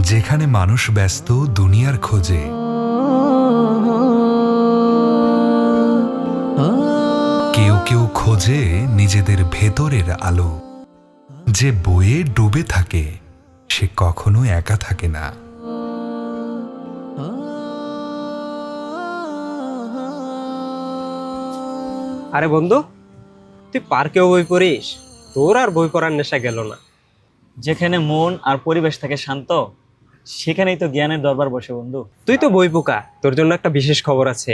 যেখানে মানুষ ব্যস্ত দুনিয়ার খোঁজে, কেউ কেউ খোঁজে নিজেদের ভেতরের আলো। যে বইয়ে ডুবে থাকে সে কখনো একা থাকে না। আরে বন্ধু, তুই পার্কেও বই পড়িস? তোর আর বই পড়ার নেশা গেল না। যেখানে মন আর পরিবেশ থাকে শান্ত, সেখানেই তো জ্ঞানের দরবার বসে বন্ধু। তুই তো বই পোকা, তোর জন্য একটা বিশেষ খবর আছে।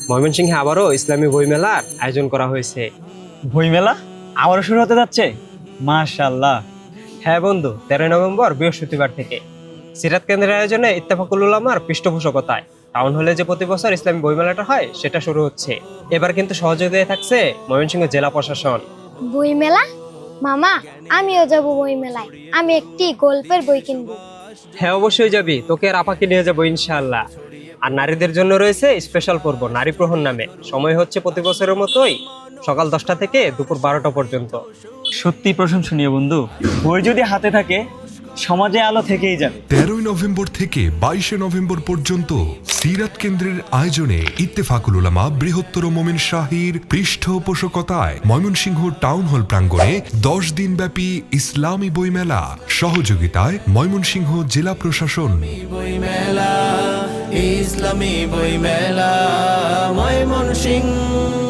ময়মনসিংহে আবারও ইসলামী বই মেলার আয়োজন করা হয়েছে। বইমেলা আবারও শুরু হতে যাচ্ছে, মাশাআল্লাহ। হ্যাঁ বন্ধু, 13 নভেম্বর বৃহস্পতিবার থেকে সিরাত কেন্দ্রের আয়োজনে ইত্তেফাকুল উলামার পৃষ্ঠপোষকতায় টাউন হলে যে প্রতি বছর ইসলামী বই মেলাটা হয় সেটা শুরু হচ্ছে। এবার কিন্তু সহযোগিতায় থাকছে ময়মনসিংহ জেলা প্রশাসন। বই মেলা? মামা, আমিও যাব বই মেলায়। আমি একটি গল্পের বই কিনবো। হ্যাঁ অবশ্যই যাবি, তোকে আর আপাকে নিয়ে যাবো ইনশাআল্লাহ। আর নারীদের জন্য রয়েছে স্পেশাল পর্ব নারী প্রহর নামে। সময় হচ্ছে প্রতি বছরের মতোই সকাল 10টা থেকে দুপুর 12টা পর্যন্ত। সত্যি প্রশংসনীয় বন্ধু। বই যদি হাতে থাকে, সমাজে আলো থেকেই যাবে। 13 নভেম্বর থেকে 22 নভেম্বর পর্যন্ত সিরাত কেন্দ্রের আয়োজনে ইত্তেফাকুল উলামা বৃহত্তর মোমিন শাহীর পৃষ্ঠপোষকতায় ময়মনসিংহ টাউন হল প্রাঙ্গণে 10 দিনব্যাপী ইসলামী বইমেলা। সহযোগিতায় ময়মনসিংহ জেলা প্রশাসন। ইসলামী বই মেলা ময়মনসিংহ।